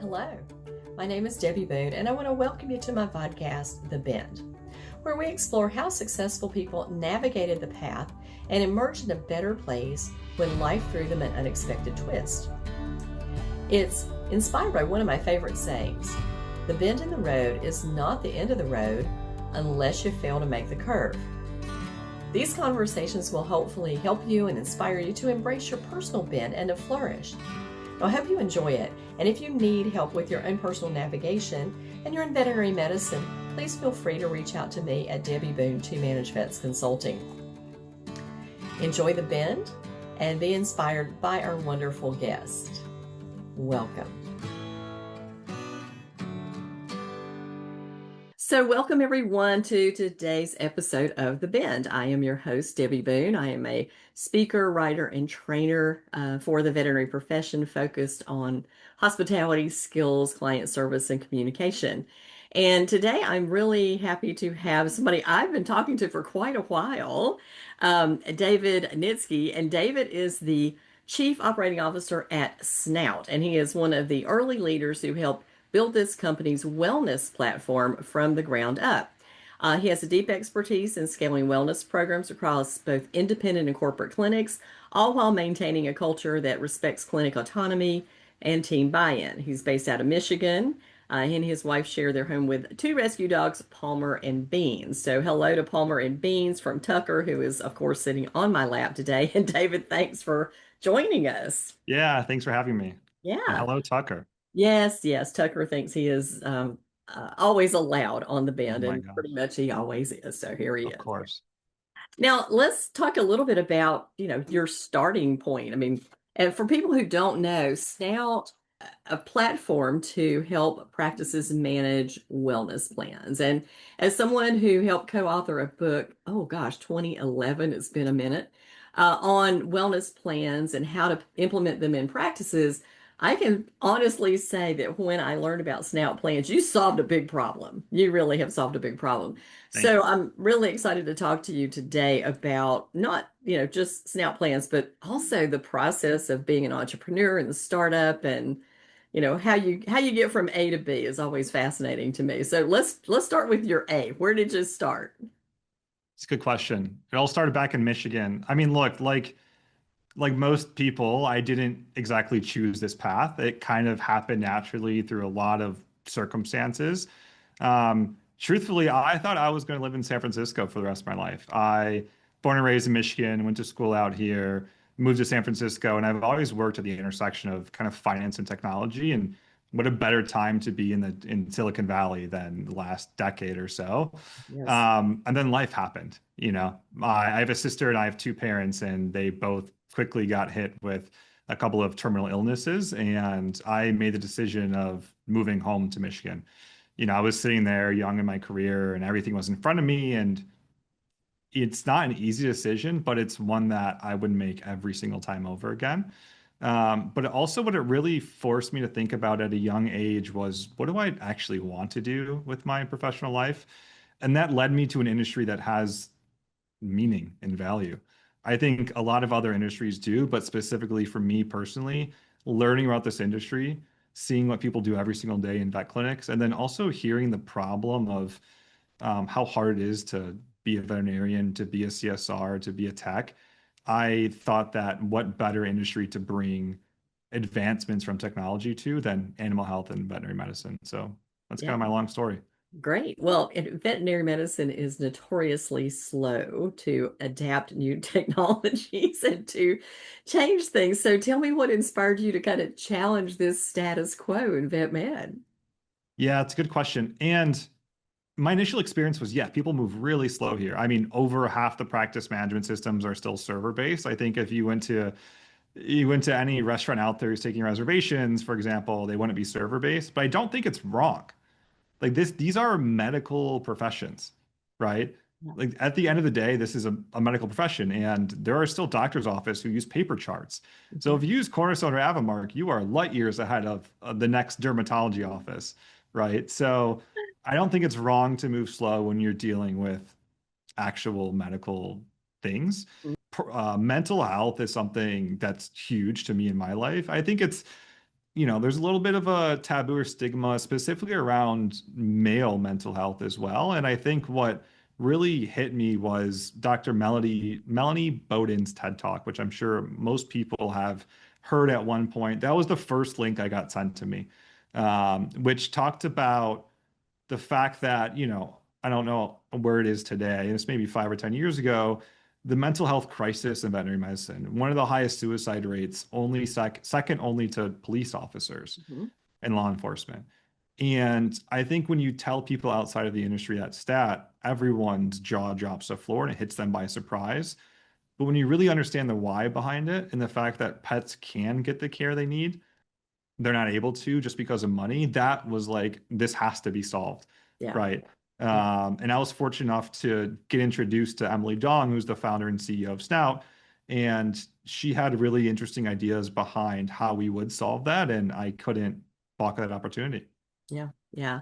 Hello, my name is Debbie Boone, and I want to welcome you to my podcast, The Bend, where we explore how successful people navigated the path and emerged in a better place when life threw them an unexpected twist. It's inspired by one of my favorite sayings: the bend in the road is not the end of the road unless you fail to make the curve. These conversations will hopefully help you and inspire you to embrace your personal bend and to flourish. I hope you enjoy it, and if you need help with your own personal navigation and you're in veterinary medicine, please feel free to reach out to me at Debbie Boone 2 Manage Vets Consulting. Enjoy the bend and be inspired by our wonderful guest. Welcome. So welcome everyone to today's episode of The Bend. I am your host, Debbie Boone. I am a speaker, writer, and trainer for the veterinary profession focused on hospitality, skills, client service, and communication. And today I'm really happy to have somebody I've been talking to for quite a while, David Nietzke. And David is the Chief Operating Officer at Snout, and he is one of the early leaders who helped build this company's wellness platform from the ground up. He has a deep expertise in scaling wellness programs across both independent and corporate clinics, all while maintaining a culture that respects clinic autonomy and team buy-in. He's based out of Michigan. He and his wife share their home with two rescue dogs, Palmer and Beans. So hello to Palmer and Beans from Tucker, who is, of course, sitting on my lap today. And David, thanks for joining us. Yeah, thanks for having me. Yeah. And hello, Tucker. Yes. Tucker thinks he is always allowed on the Oh bend, my and gosh. pretty much he always is. So here he Of is. course. Now let's talk a little bit about, your starting point. I mean, and for people who don't know, Snout, a platform to help practices manage wellness plans. And as someone who helped co-author a book, oh gosh, 2011, it's been a minute, on wellness plans and how to implement them in practices, I can honestly say that when I learned about Snout plans, you solved a big problem. You really have solved a big problem. Thank So you. I'm really excited to talk to you today about not, just Snout plans, but also the process of being an entrepreneur and the startup, and how you get from A to B is always fascinating to me. So let's start with your A. Where did you start? It's a good question. It all started back in Michigan. I mean, look, like most people, I didn't exactly choose this path. It kind of happened naturally through a lot of circumstances. Truthfully, I thought I was going to live in San Francisco for the rest of my life. I born and raised in Michigan, went to school out here, moved to San Francisco, and I've always worked at the intersection of kind of finance and technology. And what a better time to be in Silicon Valley than the last decade or so. Yes. And then life happened. I have a sister and I have two parents, and they both quickly got hit with a couple of terminal illnesses, and I made the decision of moving home to Michigan. I was sitting there young in my career and everything was in front of me, and it's not an easy decision, but it's one that I would make every single time over again. But also what it really forced me to think about at a young age was, what do I actually want to do with my professional life? And that led me to an industry that has meaning and value. I think a lot of other industries do, but specifically for me personally, learning about this industry, seeing what people do every single day in vet clinics, and then also hearing the problem of how hard it is to be a veterinarian, to be a CSR, to be a tech. I thought that what better industry to bring advancements from technology to than animal health and veterinary medicine. So that's kind Yeah. of my long story. Great. Well, veterinary medicine is notoriously slow to adapt new technologies and to change things. So tell me what inspired you to kind of challenge this status quo in vet med. Yeah, it's a good question. And my initial experience was, yeah, people move really slow here. I mean, over half the practice management systems are still server based. I think if you went to any restaurant out there who's taking reservations, for example, they wouldn't be server based. But I don't think it's wrong. Like these are medical professions, right? Yeah. Like at the end of the day, this is a medical profession, and there are still doctors' office who use paper charts. So if you use Cornerstone or Avamark, you are light years ahead of the next dermatology office, right? So I don't think it's wrong to move slow when you're dealing with actual medical things. Mental health is something that's huge to me in my life. I think it's there's a little bit of a taboo or stigma specifically around male mental health as well. And I think what really hit me was Dr. Melanie Bowden's TED Talk, which I'm sure most people have heard at one point. That was the first link I got sent to me, which talked about the fact that, I don't know where it is today, and it's maybe 5 or 10 years ago, the mental health crisis in veterinary medicine, one of the highest suicide rates, only second only to police officers Mhm. and law enforcement. And I think when you tell people outside of the industry that stat, everyone's jaw drops to the floor and it hits them by surprise. But when you really understand the why behind it and the fact that pets can get the care they need, they're not able to just because of money, that was like, this has to be solved, Yeah. right? Yeah. And I was fortunate enough to get introduced to Emily Dong, who's the founder and CEO of Snout. And she had really interesting ideas behind how we would solve that. And I couldn't balk at that opportunity. Yeah. Yeah.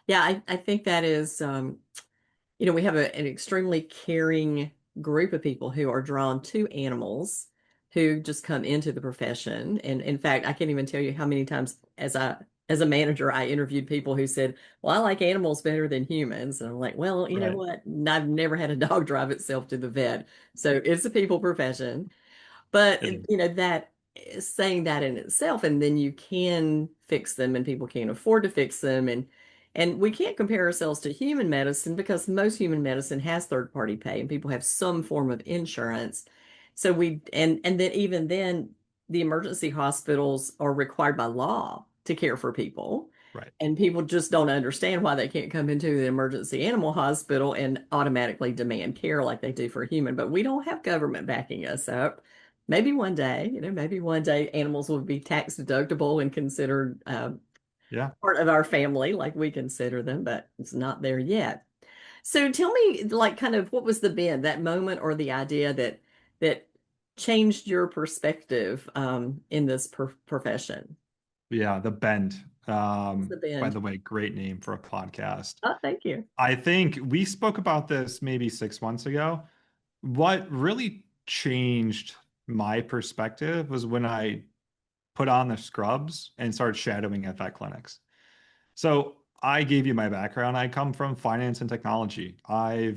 Yeah. I think that is, we have an extremely caring group of people who are drawn to animals who just come into the profession. And in fact, I can't even tell you how many times as a manager, I interviewed people who said, well, I like animals better than humans. And I'm like, well, you know Right. what? I've never had a dog drive itself to the vet. So it's a people profession. But It is. that saying that in itself, and then you can fix them, and people can't afford to fix them, and we can't compare ourselves to human medicine because most human medicine has third party pay, and people have some form of insurance. So and then even then, the emergency hospitals are required by law to care for people. Right. And people just don't understand why they can't come into the emergency animal hospital and automatically demand care like they do for a human. But we don't have government backing us up. Maybe one day animals will be tax deductible and considered Yeah. part of our family like we consider them, but it's not there yet. So tell me, like, kind of what was the bend, that moment or the idea that changed your perspective in this profession? Yeah. The Bend. What's the By bend? the way, great name for a podcast. Oh, thank you. I think we spoke about this maybe 6 months ago. What really changed my perspective was when I put on the scrubs and started shadowing at vet clinics. So I gave you my background. I come from finance and technology. I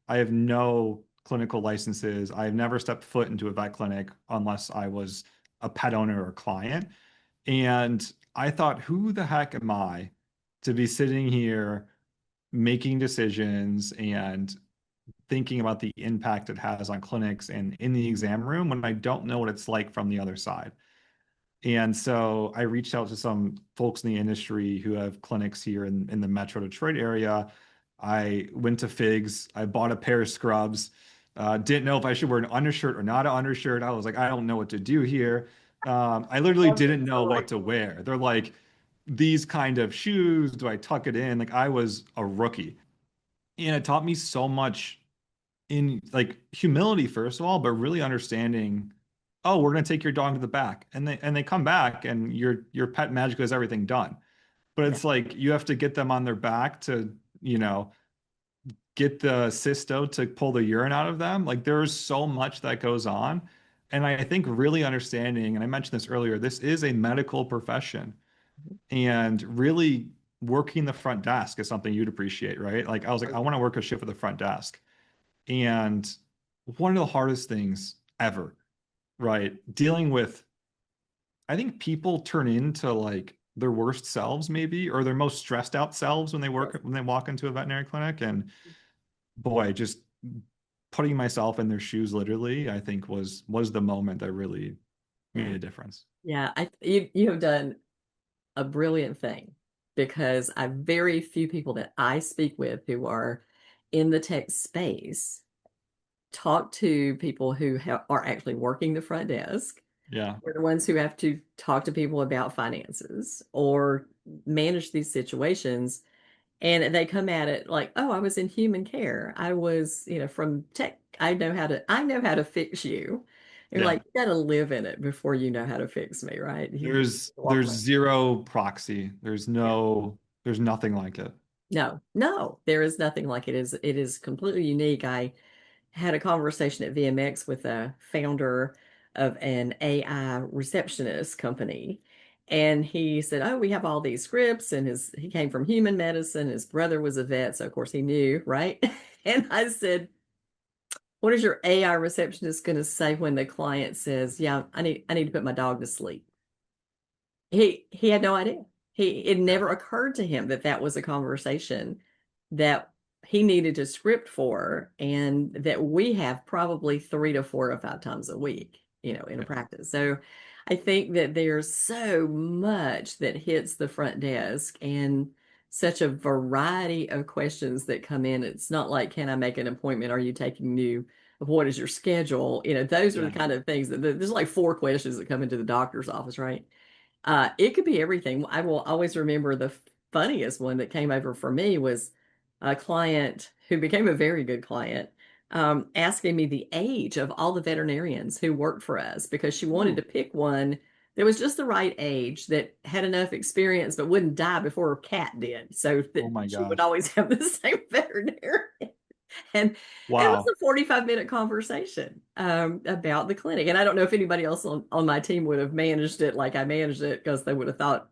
have no clinical licenses. I've never stepped foot into a vet clinic unless I was a pet owner or client. And I thought, who the heck am I to be sitting here making decisions and thinking about the impact it has on clinics and in the exam room when I don't know what it's like from the other side. And so I reached out to some folks in the industry who have clinics here in the Metro Detroit area. I went to Figs. I bought a pair of scrubs. Didn't know if I should wear an undershirt or not an undershirt. I was like, I don't know what to do here. I literally Love the didn't know what story. to wear. They're like, these kind of shoes, do I tuck it in? Like I was a rookie. And it taught me so much in like humility first of all, but really understanding, oh, we're gonna take your dog to the back, and they come back, and your pet magically has everything done. But Yeah. it's like you have to get them on their back to, get the cysto to pull the urine out of them. Like there's so much that goes on. And I think really understanding, and I mentioned this earlier, this is a medical profession. And really working the front desk is something you'd appreciate, right? Like I was like, I want to work a shift at the front desk. And one of the hardest things ever, right? Dealing with, I think people turn into like their worst selves, maybe, or their most stressed out selves Yes. when they walk into a veterinary clinic. And boy, just putting myself in their shoes literally, I think was the moment that really made Yeah. a difference. Yeah. You have done a brilliant thing because I very few people that I speak with who are in the tech space talk to people who are actually working the front desk. Yeah. They're the ones who have to talk to people about finances or manage these situations. And they come at it like, oh, I was in human care. I was, from tech. I know how to fix you. You're Yeah. like, you got to live in it before you know how to fix me, right? You walk There's around. zero proxy. Yeah. There's nothing like it. No, no, there is nothing like it is. It is completely unique. I had a conversation at VMX with a founder of an AI receptionist company. And he said, "Oh, we have all these scripts." And he came from human medicine. His brother was a vet, so of course he knew, right? And I said, "What is your AI receptionist going to say when the client says, 'Yeah, I need to put my dog to sleep?'" He had no idea. It Yeah. never occurred to him that that was a conversation that he needed to script for, and that we have probably 3 to 4 or 5 times a week, in a Yeah. practice. So I think that there's so much that hits the front desk, and such a variety of questions that come in. It's not like, can I make an appointment? Are you taking new? What is your schedule? Those are the Yeah. kind of things that there's like 4 questions that come into the doctor's office, right? It could be everything. I will always remember the funniest one that came over for me was a client who became a very good client, asking me the age of all the veterinarians who worked for us because she wanted to Ooh. pick one that was just the right age, that had enough experience but wouldn't die before her cat did, so Oh that my she would gosh. always have the same veterinarian. And it was Wow. a 45-minute conversation about the clinic. And I don't know if anybody else on my team would have managed it like I managed it, because they would have thought,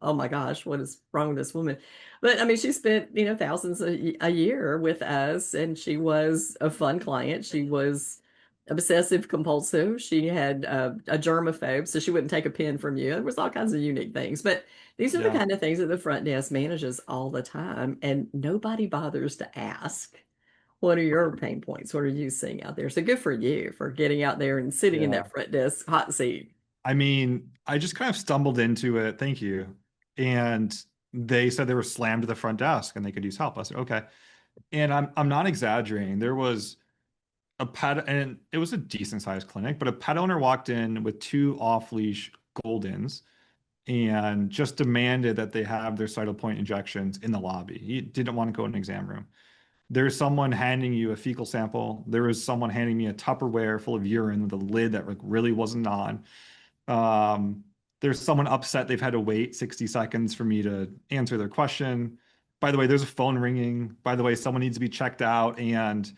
oh my gosh, what is wrong with this woman? But I mean, she spent, thousands a year with us, and she was a fun client. She was obsessive compulsive. She had a germaphobe, so she wouldn't take a pen from you. There was all kinds of unique things. But these are the Yeah. kind of things that the front desk manages all the time, and nobody bothers to ask, what are your pain points? What are you seeing out there? So good for you for getting out there and sitting in Yeah. that front desk hot seat. I mean, I just kind of stumbled into it. Thank you. And they said they were slammed to the front desk and they could use help. I said, okay. And I'm not exaggerating. There was a pet, and it was a decent sized clinic, but a pet owner walked in with two off-leash Goldens and just demanded that they have their Cytal point injections in the lobby. He didn't want to go in an exam room. There's someone handing you a fecal sample. There was someone handing me a Tupperware full of urine with a lid that like really wasn't on. Um, there's someone upset they've had to wait 60 seconds for me to answer their question. By the way, there's a phone ringing. By the way, someone needs to be checked out, and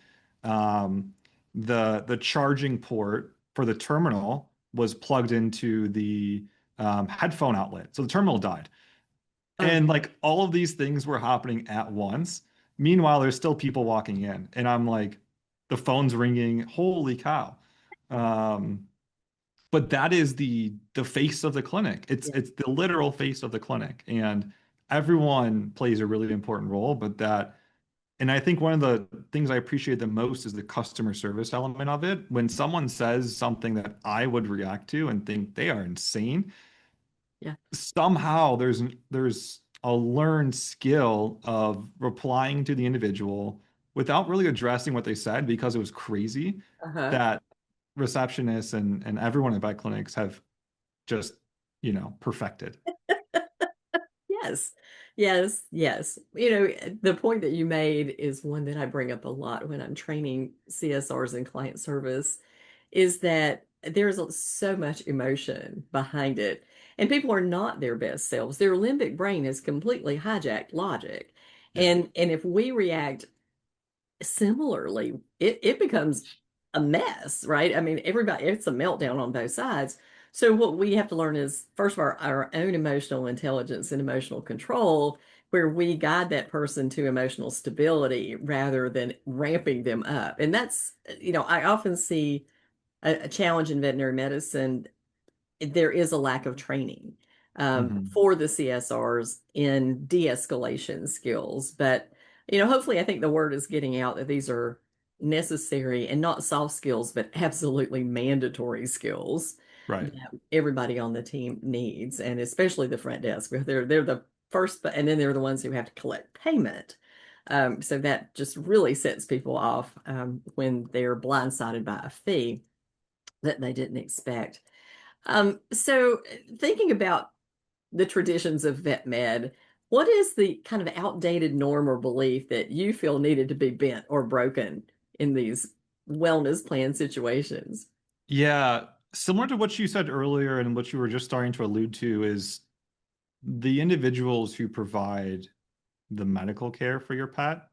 um, the charging port for the terminal was plugged into the headphone outlet, so the terminal died. Oh, And like all of these things were happening at once. Meanwhile, there's still people walking in, and I'm like, the phone's ringing. Holy cow! Um, but that is the face of the clinic. It's yeah, it's the literal face of the clinic, and everyone plays a really important role. But that, and I think one of the things I appreciate the most is the customer service element of it. When someone says something that I would react to and think they are insane, yeah. somehow there's a learned skill of replying to the individual without really addressing what they said because it was crazy, Uh-huh. that receptionists and everyone at vet clinics have just, perfected. Yes, yes, yes. The point that you made is one that I bring up a lot when I'm training CSRs in client service, is that there's so much emotion behind it, and people are not their best selves. Their limbic brain has completely hijacked logic. Yeah. And if we react similarly, it becomes a mess, right? I mean, it's a meltdown on both sides. So what we have to learn is, first of all, our own emotional intelligence and emotional control, where we guide that person to emotional stability rather than ramping them up. And that's, I often see a challenge in veterinary medicine. There is a lack of training Hmm. for the CSRs in de-escalation skills. But, hopefully I think the word is getting out that these are necessary and not soft skills, but absolutely mandatory skills Right. that everybody on the team needs, and especially the front desk. They're the first, and then they're the ones who have to collect payment. So that just really sets people off when they're blindsided by a fee that they didn't expect. So thinking about the traditions of vet med, what is the kind of outdated norm or belief that you feel needed to be bent or broken in these wellness plan situations? Yeah. Similar to what you said earlier and what you were just starting to allude to is the individuals who provide the medical care for your pet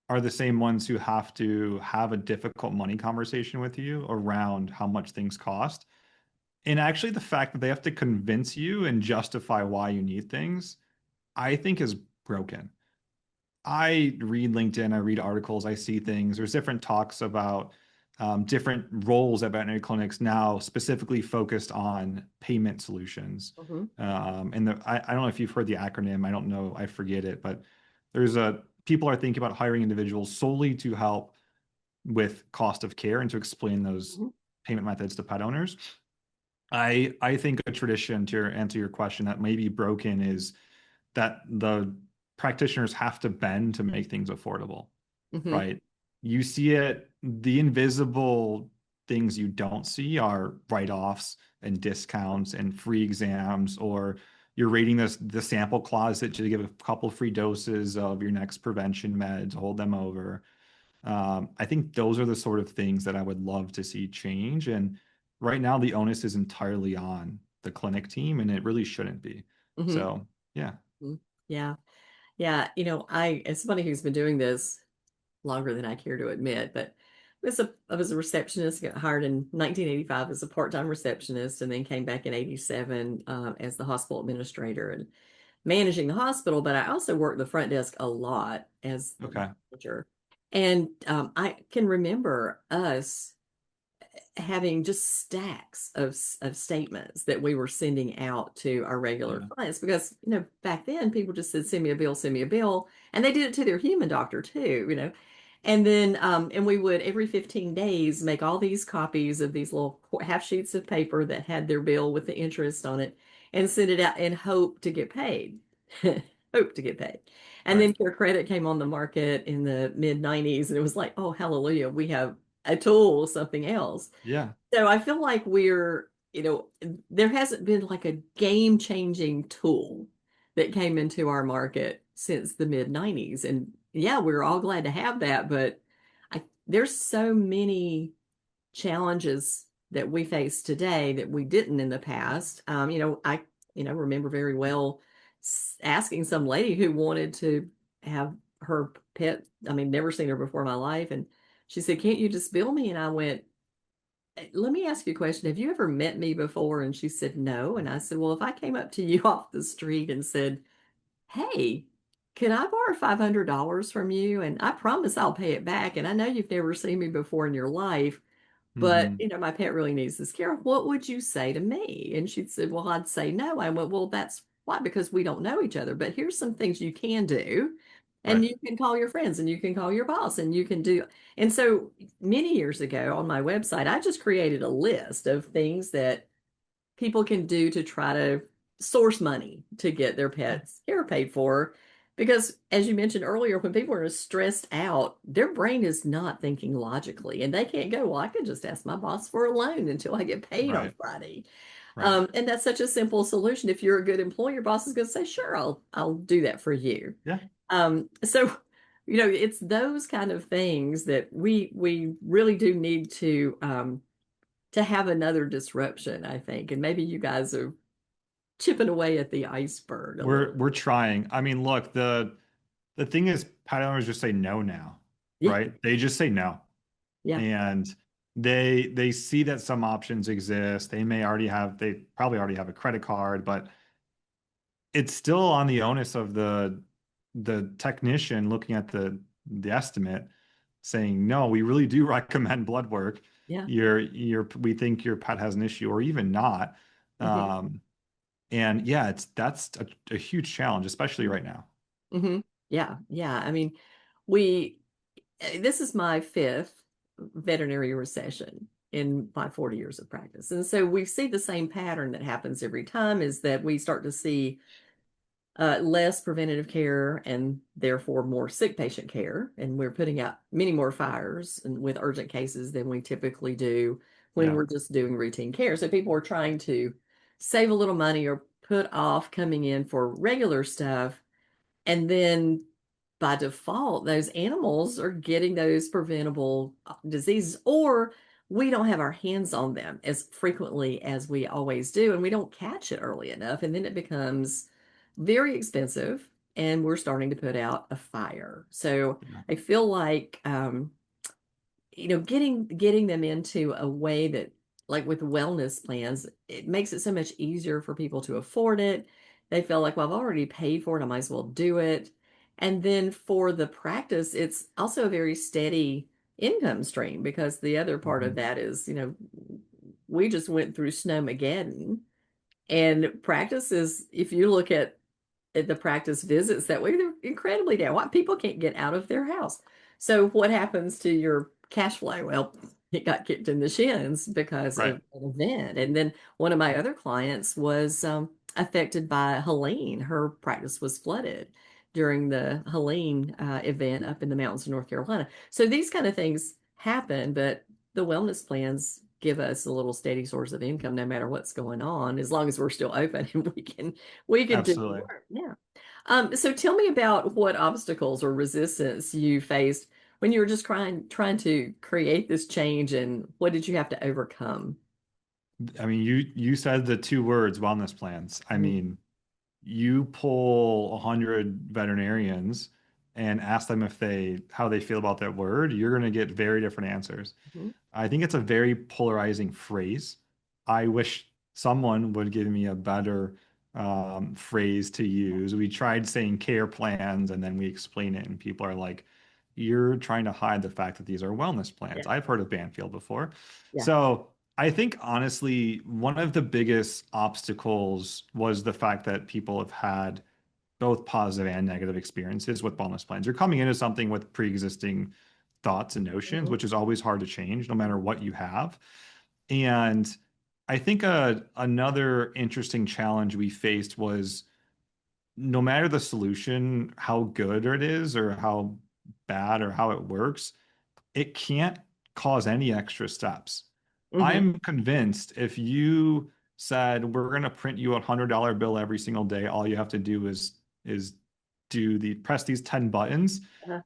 are the same ones who have to have a difficult money conversation with you around how much things cost. And actually, the fact that they have to convince you and justify why you need things, I think is broken. I read LinkedIn, I read articles, I see things. There's different talks about different roles at veterinary clinics now specifically focused on payment solutions. Hmm. I don't know if you've heard the acronym, I don't know, I forget it, but people are thinking about hiring individuals solely to help with cost of care and to explain those Hmm. payment methods to pet owners. I think a tradition to answer your question that may be broken is that the practitioners have to bend to make things affordable, Hmm. right? You see it, the invisible things you don't see are write-offs and discounts and free exams, or you're rating the sample closet to give a couple free doses of your next prevention meds, hold them over. I think those are the sort of things that I would love to see change. And right now, the onus is entirely on the clinic team, and it really shouldn't be. Hmm. So, yeah. Yeah. Yeah. As somebody who's been doing this longer than I care to admit, but I was a receptionist, got hired in 1985 as a part-time receptionist, and then came back in 87 as the hospital administrator and managing the hospital. But I also worked the front desk a lot as the Okay. manager. And I can remember us having just stacks of statements that we were sending out to our regular Yeah. clients because back then people just said send me a bill, and they did it to their human doctor too. And then and we would every 15 days make all these copies of these little half sheets of paper that had their bill with the interest on it and send it out and hope to get paid. Hope to get paid. And Right. then Care Credit came on the market in the mid 90s, and it was like, oh, hallelujah, we have a tool, something else. Yeah. So I feel like there hasn't been like a game-changing tool that came into our market since the mid 90s. And yeah, we're all glad to have that, but there's so many challenges that we face today that we didn't in the past. I remember very well asking some lady who wanted to have her pet. I mean, never seen her before in my life, and she said, "Can't you just bill me?" And I went, let me ask you a question. Have you ever met me before? And she said, no. And I said, well, if I came up to you off the street and said, hey, can I borrow $500 from you? And I promise I'll pay it back. And I know you've never seen me before in your life, but Hmm. my pet really needs this care. What would you say to me? And she said, well, I'd say no. I went, well, that's why, because we don't know each other. But here's some things you can do. And Right. you can call your friends and you can call your boss and you can do. And so many years ago on my website, I just created a list of things that people can do to try to source money to get their Yeah. pets care paid for. Because as you mentioned earlier, when people are stressed out, their brain is not thinking logically and they can't go, well, I could just ask my boss for a loan until I get paid on Right. Friday. Right. And that's such a simple solution. If you're a good employer, your boss is going to say, sure, I'll do that for you. Yeah. So, it's those kind of things that we really do need to have another disruption, I think. And maybe you guys are chipping away at the iceberg a little. We're trying. I mean, look, the thing is pet owners just say no now, Yeah, right? They just say no. yeah, And they see that some options exist. They probably already have a credit card, but it's still on the onus of the technician looking at the estimate saying, no, we really do recommend blood work. yeah. We think your pet has an issue or even not. Hmm. Um, and yeah, that's a huge challenge, especially right now. Hmm. Yeah, yeah. I mean, we this is my fifth veterinary recession in my 40 years of practice. And so we see the same pattern that happens every time is that we start to see less preventative care and therefore more sick patient care. And we're putting out many more fires and with urgent cases than we typically do when Yeah. we're just doing routine care. So people are trying to save a little money or put off coming in for regular stuff. And then by default, those animals are getting those preventable diseases, or we don't have our hands on them as frequently as we always do, and we don't catch it early enough. And then it becomes very expensive, and we're starting to put out a fire. So Yeah. I feel like, getting them into a way that like with wellness plans, it makes it so much easier for people to afford it. They feel like, well, I've already paid for it, I might as well do it. And then for the practice, it's also a very steady income stream because the other part of Mhm. that is, we just went through Snowmageddon and practice is, if you look at the practice visits that way, they're incredibly down. Why people can't get out of their house. So what happens to your cash flow? Well, it got kicked in the shins because Right. of an event. And then one of my other clients was affected by Helene. Her practice was flooded during the Helene event up in the mountains of North Carolina. So these kind of things happen, but the wellness plans give us a little steady source of income no matter what's going on, as long as we're still open and we can do the Absolutely. work. Yeah. So tell me about what obstacles or resistance you faced when you were just trying to create this change, and what did you have to overcome? I mean, you said the two words wellness plans. I Mhm. mean, you pull 100 veterinarians and ask them if they how they feel about that word, you're going to get very different answers. Mhm. I think it's a very polarizing phrase. I wish someone would give me a better phrase to use. We tried saying care plans and then we explain it, and people are like, you're trying to hide the fact that these are wellness Yeah. plans. I've heard of Banfield before. Yeah. So I think honestly, one of the biggest obstacles was the fact that people have had both positive and negative experiences with wellness plans. You're coming into something with pre-existing thoughts and notions, Mhm. which is always hard to change no matter what you have. And I think another interesting challenge we faced was no matter the solution, how good it is or how bad or how it works, it can't cause any extra steps. Mhm. I'm convinced if you said we're going to print you $100 bill every single day, all you have to do is do the press these 10 buttons. Uh,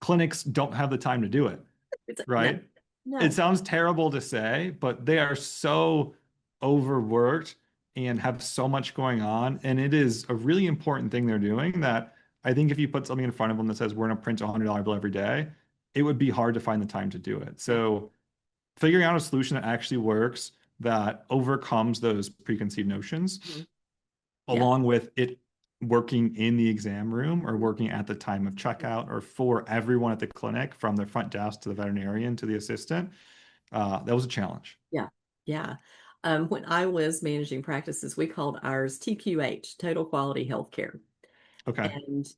Clinics don't have the time to do it, no, right? It no. sounds terrible to say, but they are so overworked and have so much going on. And it is a really important thing they're doing that I think if you put something in front of them that says we're going to print a $100 bill every day, it would be hard to find the time to do it. Yeah. So figuring out a solution that actually works, that overcomes those preconceived notions, Mhm. Yeah. along with it working in the exam room or working at the time of checkout or for everyone at the clinic, from the front desk to the veterinarian to the assistant, that was a challenge. Yeah. Yeah. When I was managing practices, we called ours TQH, Total Quality Healthcare. Okay.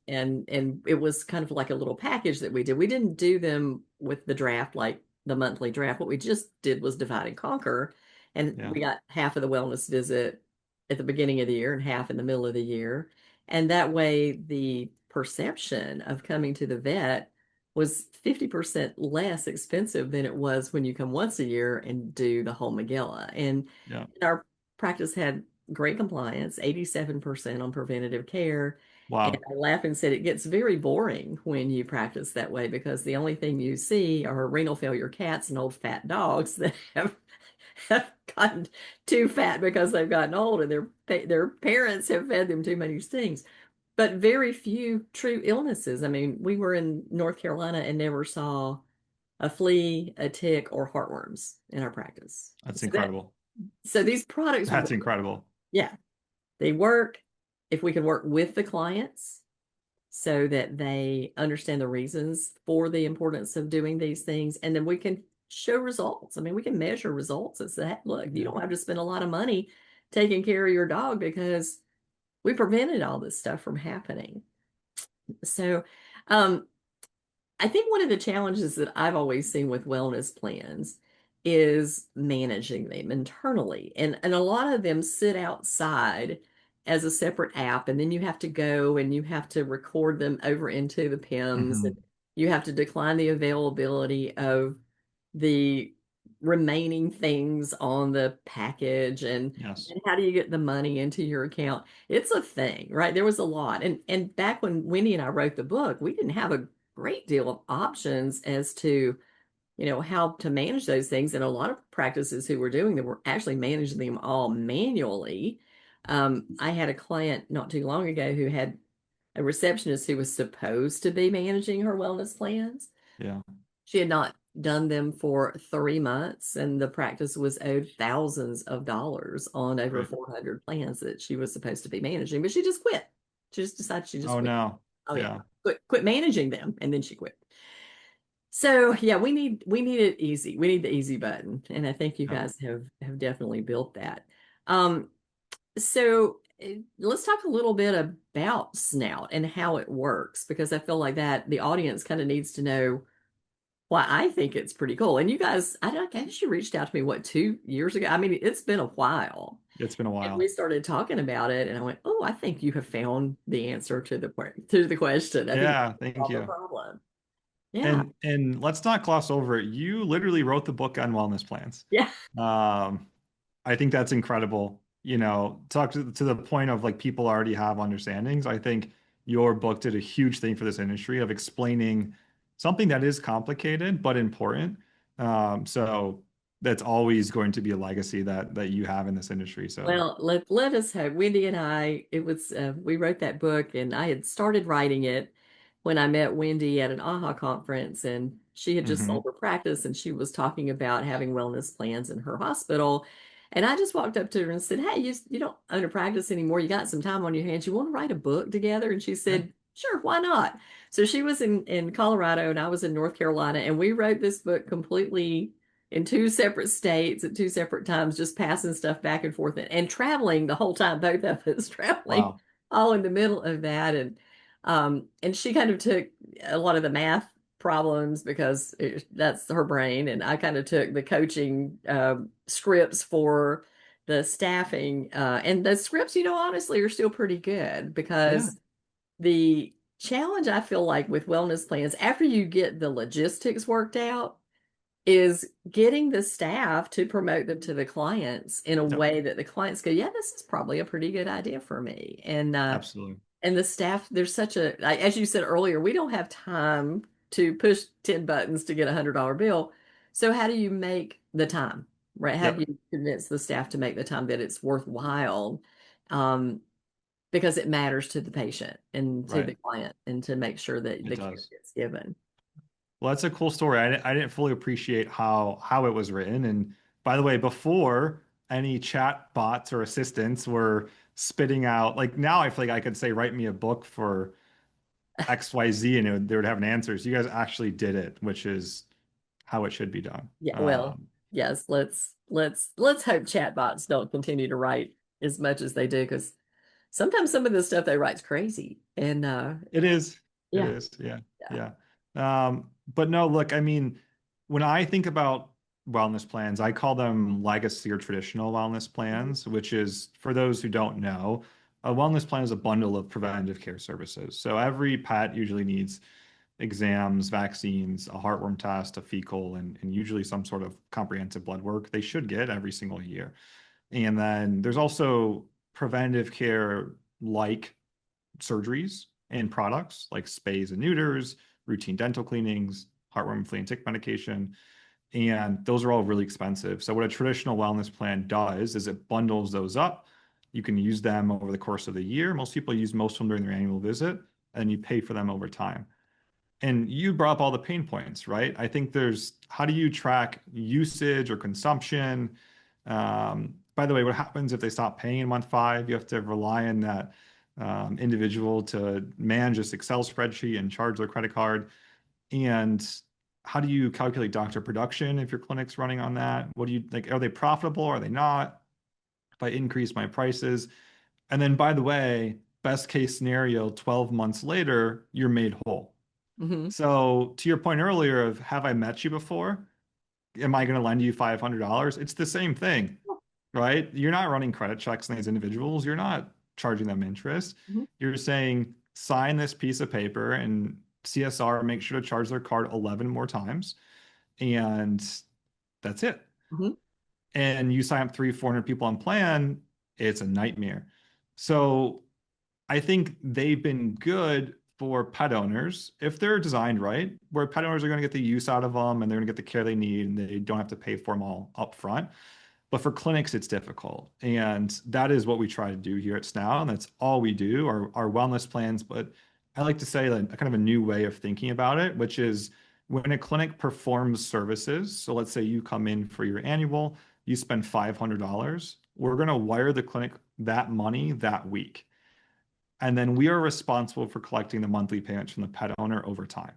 And it was kind of like a little package that we did. We didn't do them with the draft, like the monthly draft. What we just did was divide and conquer, and Yeah. we got half of the wellness visit at the beginning of the year and half in the middle of the year. And that way the perception of coming to the vet was 50% less expensive than it was when you come once a year and do the whole Megillah. And Yeah. our practice had great compliance, 87% on preventative care. And Wow. I laughed and said it gets very boring when you practice that way because the only thing you see are renal failure cats and old fat dogs that have gotten too fat because they've gotten old and their parents have fed them too many things. But very few true illnesses. I mean, we were in North Carolina and never saw a flea, a tick, or heartworms in our practice. That's So incredible. these products That's work. incredible. Yeah, they work. If we can work with the clients so that they understand the reasons for the importance of doing these things, and then we can show results. I mean, we can measure results and say, look, you Yeah. don't have to spend a lot of money taking care of your dog because we prevented all this stuff from happening. So, um, I think one of the challenges that I've always seen with wellness plans is managing them internally. And a lot of them sit outside as a separate app, and then you have to go and you have to record them over into the PIMS, and Hmm. you have to decline the availability of the remaining things on the package, Yes. and how do you get the money into your account? It's a thing, right? There was a lot. And back when Wendy and I wrote the book, we didn't have a great deal of options as to, how to manage those things. And a lot of practices who were doing them were actually managing them all manually. I had a client not too long ago who had a receptionist who was supposed to be managing her wellness plans. Yeah. She had not done them for 3 months, and the practice was owed thousands of dollars on over Right. 400 plans that she was supposed to be managing, but she just quit. She just decided she just Oh quit. no. Oh yeah, Yeah. quit managing them, and then she quit. So yeah, we need it easy. We need the easy button, and I think you Yeah. guys have definitely built that. Um, so let's talk a little bit about Snout and how it works, because I feel like that the audience kind of needs to know why I think it's pretty cool. And you guys, I guess you reached out to me, what, 2 years ago? I mean, it's been a while. It's been a And we while. started talking about it, and I went, "Oh, I think you have found the answer to the question. I think Yeah, you thank solved the you. problem." Yeah, And let's not gloss over it. You literally wrote the book on wellness plans. yeah. Um, I think that's incredible. Talk to the point of like people already have understandings. I think your book did a huge thing for this industry of explaining something that is complicated but important. So that's always going to be a legacy that you have in this industry. So, Well, let us hope. Wendy and I, it was we wrote that book, and I had started writing it when I met Wendy at an AHA conference, and she had just sold mhm. her practice, and she was talking about having wellness plans in her hospital. And I just walked up to her and said, "Hey, you don't own a practice anymore. You got some time on your hands. You want to write a book together?" And she Yeah, said, "Sure, why not?" So she was in Colorado, and I was in North Carolina, and we wrote this book completely in two separate states at two separate times, just passing stuff back and forth and traveling the whole time, both of us traveling wow. all in the middle of that. And she kind of took a lot of the math problems because that's her brain. And I kind of took the coaching scripts for the staffing. And the scripts, honestly, are still pretty good Yeah. because the challenge I feel like with wellness plans, after you get the logistics worked out, is getting the staff to promote them to the clients in a Yep. way that the clients go, "Yeah, this is probably a pretty good idea for me." Absolutely. And the staff, there's such a, like, as you said earlier, we don't have time to push 10 buttons to get $100 bill. So how do you make the time, right? How do Yep. you convince the staff to make the time that it's worthwhile? Um, because it matters to the patient and to Right. the client, and to make sure that It the care does. gets given. Well, that's a cool story. I didn't fully appreciate how it was written. And by the way, before any chat bots or assistants were spitting out, like now I feel like I could say, write me a book for XYZ and they would have an answers. You guys actually did it, which is how it should be done. Yeah, well, yes, let's hope chatbots don't continue to write as much as they do, because sometimes some of the stuff they write's crazy. And It is. It yeah, is. Yeah. yeah. Yeah. But no, look, I mean, when I think about wellness plans, I call them legacy or traditional wellness Mhm. plans, which is for those who don't know, a wellness plan is a bundle of preventative care services. So every pet usually needs exams, vaccines, a heartworm test, a fecal, and usually some sort of comprehensive blood work they should get every single year. And then there's also preventative care like surgeries and products like spays and neuters, routine dental cleanings, heartworm, flea and tick medication. And those are all really expensive. So what a traditional wellness plan does is it bundles those up. You can use them over the course of the year. Most people use most of them during their annual visit, and you pay for them over time. And you brought up all the pain points, right? I think there's how do you track usage or consumption? By the way, what happens if they stop paying in month five? You have to rely on that individual to manage this Excel spreadsheet and charge their credit card. And how do you calculate doctor production if your clinic's running on that? What do you like? Are they profitable? Are they not? If I increase my prices, and then by the way, best case scenario, 12 months later, you're made whole. Hmm. So to your point earlier of have I met you before? Am I going to lend you $500? It's the same thing, right? You're not running credit checks on these individuals. You're not charging them interest. Hmm. You're saying sign this piece of paper and CSR make sure to charge their card 11 more times. And that's it. Hmm. And you sign up 400 people on plan, it's a nightmare. So I think they've been good for pet owners if they're designed right, where pet owners are going to get the use out of them and they're going to get the care they need and they don't have to pay for them all up front. But for clinics, it's difficult. And that is what we try to do here at Snout. And that's all we do, our wellness plans. But I like to say like a kind of a new way of thinking about it, which is when a clinic performs services, so let's say you come in for your annual, you spend $500, we're going to wire the clinic that money that week. And then we are responsible for collecting the monthly payments from the pet owner over time,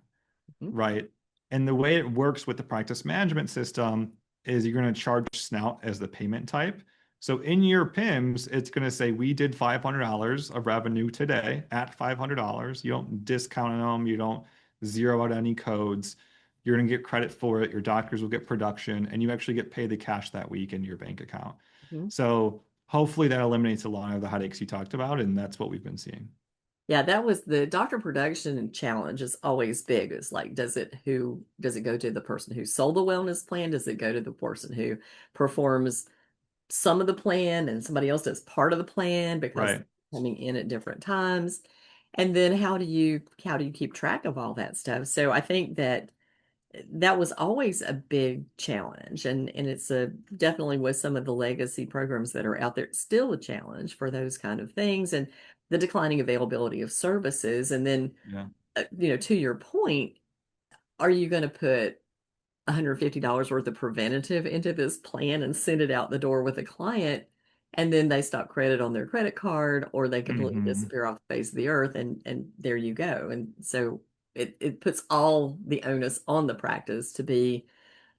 Mhm. right? And the way it works with the practice management system is you're going to charge Snout as the payment type. So in your PIMS, it's going to say we did $500 of revenue today at $500. You don't discount them, you don't zero out any codes. You're going to get credit for it. Your doctors will get production, and you actually get paid the cash that week in your bank account. Mhm. So hopefully that eliminates a lot of the headaches you talked about, and that's what we've been seeing. Yeah, that was the doctor production challenge is always big. It's like, does it go to the person who sold the wellness plan? Does it go to the person who performs some of the plan and somebody else does part of the plan because Right. they're coming in at different times? And then how do you keep track of all that stuff? So I think that that was always a big challenge, and it's a definitely with some of the legacy programs that are out there, it's still a challenge for those kind of things and the declining availability of services. And then, Yeah. to your point, are you going to put $150 worth of preventative into this plan and send it out the door with a client, and then they stop credit on their credit card or they completely Hmm. disappear off the face of the earth, and there you go. And so it puts all the onus on the practice to be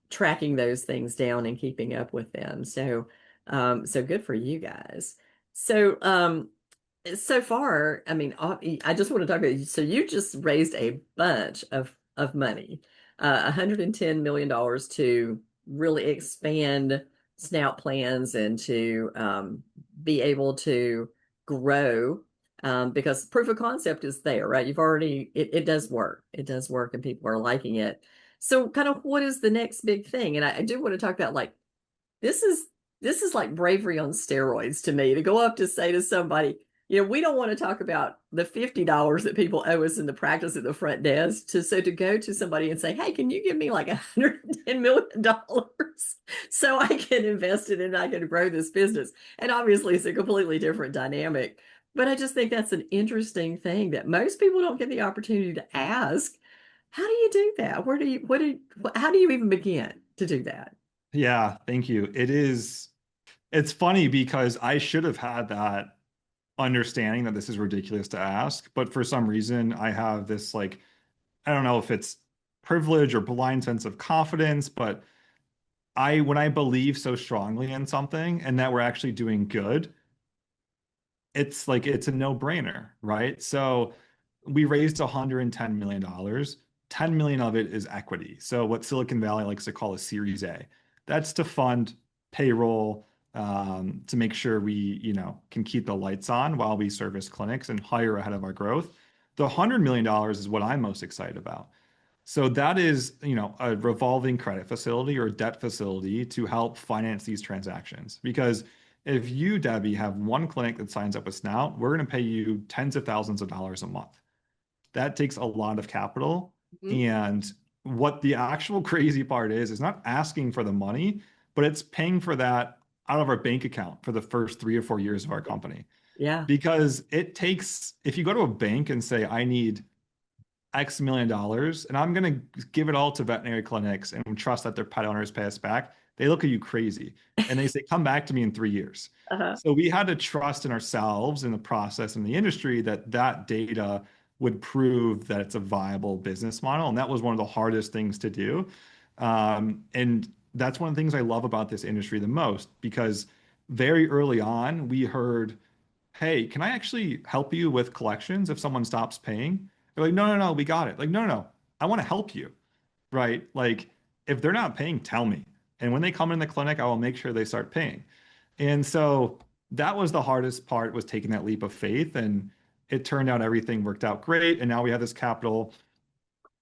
tracking those things down and keeping up with them. So good for you guys. So far, I mean, I just want to talk about you. So you just raised a bunch of money, $110 million to really expand Snout plans and to be able to grow, because proof of concept is there, right? It does work. It does work and people are liking it. So kind of what is the next big thing? And I do want to talk about, like, this is this is like bravery on steroids to me, to go up to say to somebody, we don't want to talk about the $50 that people owe us in the practice at the front desk, to go to somebody and say, hey, can you give me like $110 million so I can invest it and I can grow this business? And obviously it's a completely different dynamic. But I just think that's an interesting thing that most people don't get the opportunity to ask. How do you do that? How do you even begin to do that? Yeah, thank you. It's funny because I should have had that understanding that this is ridiculous to ask, but for some reason I have this like, I don't know if it's privilege or blind sense of confidence, but when I believe so strongly in something and that we're actually doing good, it's like it's a no-brainer, right? So we raised $110 million. 10 million of it is equity. So what Silicon Valley likes to call a Series A. That's to fund payroll, to make sure we, can keep the lights on while we service clinics and hire ahead of our growth. The $100 million is what I'm most excited about. So that is, a revolving credit facility or debt facility to help finance these transactions. Because if you, Debbie, have one clinic that signs up with Snout, we're going to pay you tens of thousands of dollars a month. That takes a lot of capital. Mhm. And what the actual crazy part is not asking for the money, but it's paying for that out of our bank account for the first 3 or 4 years of our company. Yeah. Because it takes, if you go to a bank and say, I need X million dollars, and I'm going to give it all to veterinary clinics and trust that their pet owners pay us back, they look at you crazy. And they say, come back to me in 3 years. Uh-huh. So we had to trust in ourselves, in the process, in the industry, that that data would prove that it's a viable business model. And that was one of the hardest things to do. And that's one of the things I love about this industry the most, because very early on, we heard, hey, can I actually help you with collections if someone stops paying? They're like, no, no, no, we got it. Like, no, no, no, I want to help you, right? Like, if they're not paying, tell me. And when they come in the clinic, I will make sure they start paying. And so that was the hardest part, was taking that leap of faith. And it turned out everything worked out great. And now we have this capital.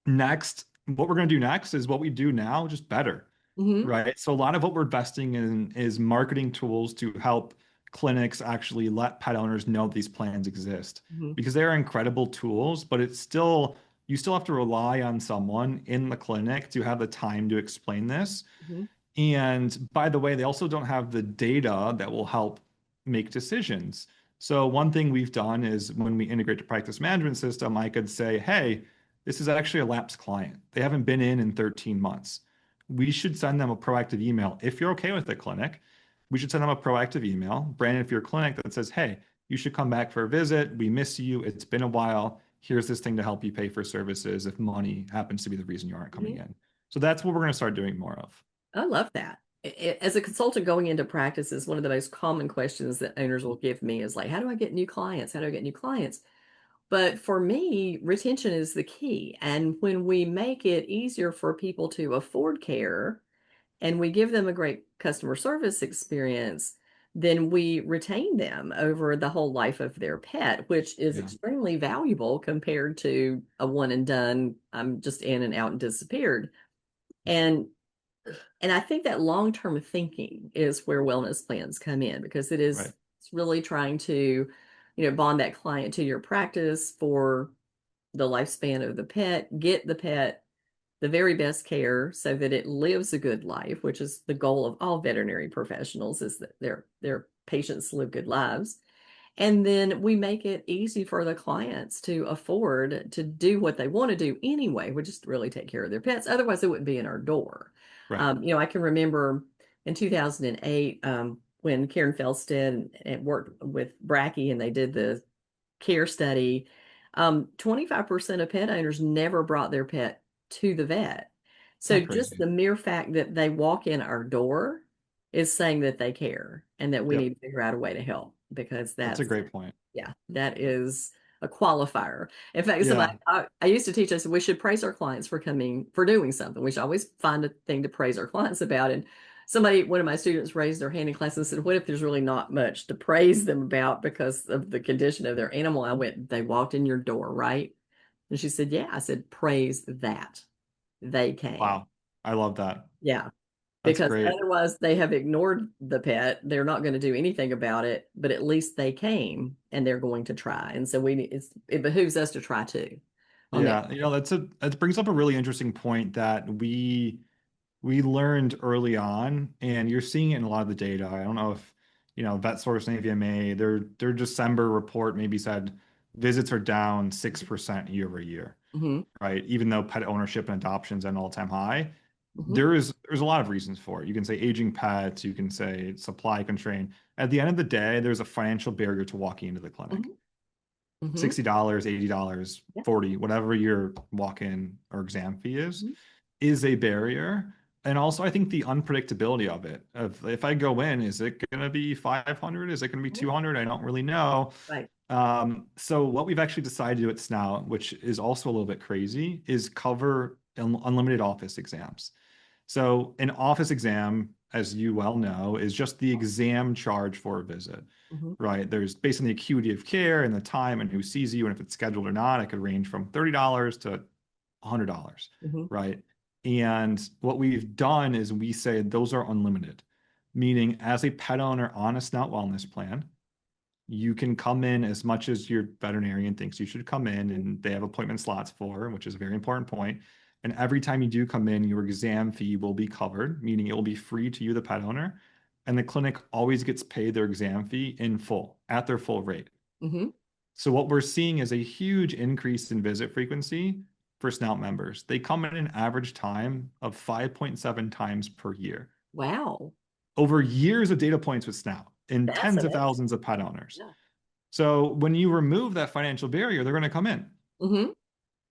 Next, what we're going to do next is what we do now, just better, Hmm. right? So a lot of what we're investing in is marketing tools to help clinics actually let pet owners know these plans exist, Hmm. because they're incredible tools, but it's still, you still have to rely on someone in the clinic to have the time to explain this. Hmm. And by the way, they also don't have the data that will help make decisions. So one thing we've done is when we integrate the practice management system, I could say, hey, this is actually a lapsed client. They haven't been in 13 months. We should send them a proactive email. If you're okay with the clinic, we should send them a proactive email, branded for your clinic that says, hey, you should come back for a visit. We miss you. It's been a while. Here's this thing to help you pay for services if money happens to be the reason you aren't coming Mhm. in. So that's what we're going to start doing more of. I love that. As a consultant going into practices, one of the most common questions that owners will give me is like, how do I get new clients? How do I get new clients? But for me, retention is the key. And when we make it easier for people to afford care and we give them a great customer service experience, then we retain them over the whole life of their pet, which is Yeah, extremely valuable compared to a one and done, I'm just in and out and disappeared. And I think that long-term thinking is where wellness plans come in because right. it's really trying to, bond that client to your practice for the lifespan of the pet, get the pet the very best care so that it lives a good life, which is the goal of all veterinary professionals is that their patients live good lives. And then we make it easy for the clients to afford to do what they want to do anyway, which is to really take care of their pets. Otherwise, they wouldn't be in our door. Right. I can remember in 2008 when Karen Felstead and worked with Bracky and they did the care study. 25% of pet owners never brought their pet to the vet. So Not just crazy. the mere fact that they walk in our door is saying that they care and that we Yep. need to figure out a way to help because That's a great point. yeah, that is a qualifier. In fact, Yeah. I used to teach us we should praise our clients for coming, for doing something. We should always find a thing to praise our clients about. And one of my students raised their hand in class and said, what if there's really not much to praise them about because of the condition of their animal? I went, they walked in your door, right? And she said, yeah. I said, praise that. They came. Wow. I love that. Yeah, That's because great. otherwise they have ignored the pet. They're not going to do anything about it, but at least they came and they're going to try. And so it behooves us to try too on that. Yeah, that brings up a really interesting point that we learned early on, and you're seeing it in a lot of the data. I don't know if, VetSource and AVMA, their December report maybe said visits are down 6% year over year, Hmm. right? Even though pet ownership and adoption's at an all-time high. Hmm. There's a lot of reasons for it. You can say aging pets, you can say supply constraint. At the end of the day, there's a financial barrier to walking into the clinic. Hmm. Hmm. $60, $80, Yeah. 40, whatever your walk-in or exam fee Hmm. is a barrier. And also I think the unpredictability of it. Of if I go in, is it going to be 500? Is it going to be 200? I don't really know. Right. So what we've actually decided to do at Snout, which is also a little bit crazy, is cover unlimited office exams. So an office exam, as you well know, is just the exam charge for a visit, Hmm. right? There's based on the acuity of care and the time and who sees you and if it's scheduled or not, it could range from $30 to $100, Hmm. right? And what we've done is we say those are unlimited, meaning as a pet owner on a Snout wellness plan, you can come in as much as your veterinarian thinks you should come in, and they have appointment slots for, which is a very important point. And every time you do come in, your exam fee will be covered, meaning it will be free to you, the pet owner. And the clinic always gets paid their exam fee in full at their full rate. Hmm. So what we're seeing is a huge increase in visit frequency for Snout members. They come in an average time of 5.7 times per year. Wow. Over years of data points with Snout and That's tens of amazing. thousands of pet owners. Yeah. So when you remove that financial barrier, they're going to come in. Hmm.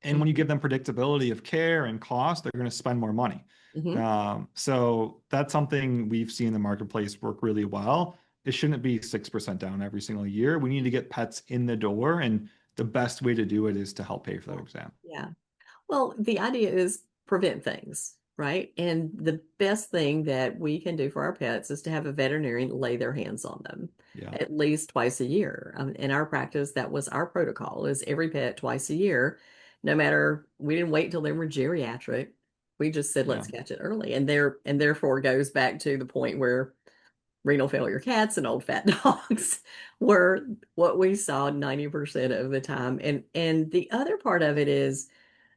And when you give them predictability of care and cost, they're going to spend more money. Hmm. So that's something we've seen in the marketplace work really well. It shouldn't be 6% down every single year. We need to get pets in the door, and the best way to do it is to help pay for Yeah. their exam. Yeah. Well, the idea is prevent things, right? And the best thing that we can do for our pets is to have a veterinarian lay their hands on them Yeah. at least twice a year. In our practice, that was our protocol: is every pet twice a year. No matter, we didn't wait until they were geriatric. We just said Yeah. let's catch it early, and therefore goes back to the point where renal failure cats and old fat dogs were what we saw 90% of the time. And the other part of it is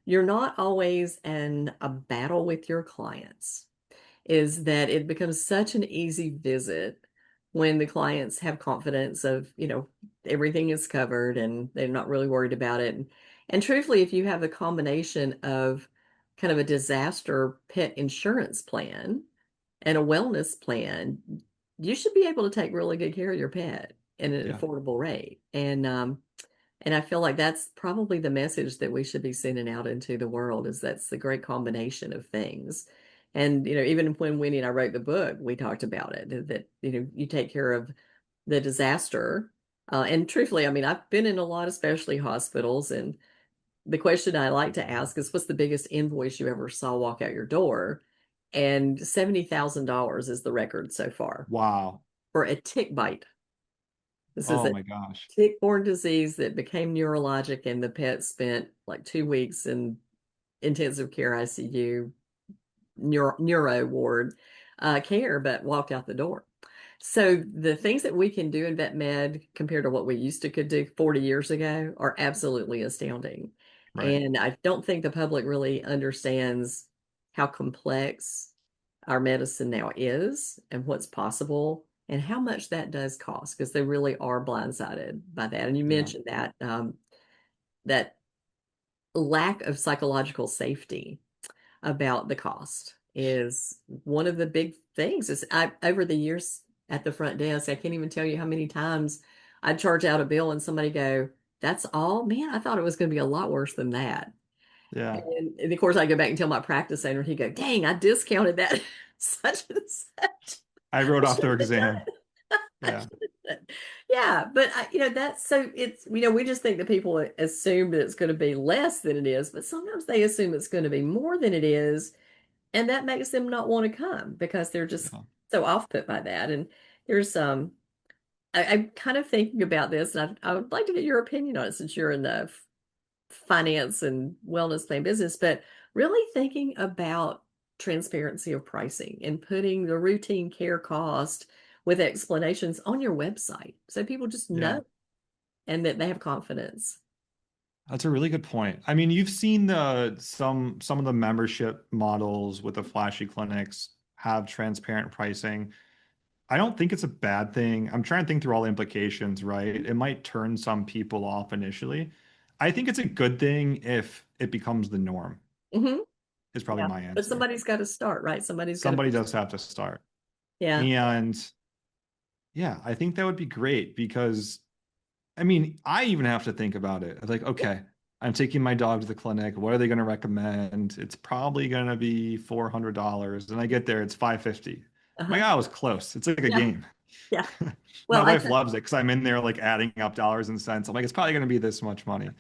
you're not always in a battle with your clients, is that it becomes such an easy visit when the clients have confidence of, everything is covered and they're not really worried about it. And truthfully, if you have a combination of kind of a disaster pet insurance plan and a wellness plan, you should be able to take really good care of your pet at an Yeah. affordable rate. And I feel like that's probably the message that we should be sending out into the world is that's the great combination of things. And, even when Winnie and I wrote the book, we talked about it, that, you take care of the disaster. And truthfully, I mean, I've been in a lot of specialty hospitals, and the question I like to ask is, what's the biggest invoice you ever saw walk out your door? And $70,000 is the record so far Wow. for a tick bite. This is Oh a my gosh. tick-borne disease that became neurologic, and the pet spent like 2 weeks in intensive care ICU neuro ward care, but walked out the door. So the things that we can do in vet med compared to what we used to could do 40 years ago are absolutely astounding. Right. And I don't think the public really understands how complex our medicine now is and what's possible and how much that does cost because they really are blindsided by that. And you Yeah. mentioned that that lack of psychological safety about the cost is one of the big things. Is over the years at the front desk, I can't even tell you how many times I'd charge out a bill and somebody go, "That's all? Man, I thought it was going to be a lot worse than that." Yeah. And of course, I go back and tell my practice owner, and he go, "Dang, I discounted that such and such. I wrote I off their shouldn't have done exam. it." I Yeah. shouldn't have done it. Yeah, but that's so it's we just think that people assume that it's going to be less than it is, but sometimes they assume it's going to be more than it is, and that makes them not want to come because they're just Yeah. so off put by that. And there's I'm kind of thinking about this, and I would like to get your opinion on it since you're in the finance and wellness plan business, but really thinking about transparency of pricing and putting the routine care cost with explanations on your website so people just Yeah. know and that they have confidence. That's a really good point. I mean, you've seen the some of the membership models with the flashy clinics have transparent pricing. I don't think it's a bad thing. I'm trying to think through all the implications, right? It might turn some people off initially. I think it's a good thing if it becomes the norm, Hmm. is probably Yeah. my But answer. somebody's got to start, right? Somebody's got to Somebody push. does have to start. Yeah. And yeah, I think that would be great because I mean, I even have to think about it. I'm like, okay, I'm taking my dog to the clinic. What are they going to recommend? It's probably going to be $400. And I get there, it's 550. My Uh-huh. God, I was close. It's like a Yeah. game. Yeah. My Well, wife loves it because I'm in there like adding up dollars and cents. I'm like, it's probably going to be this much money.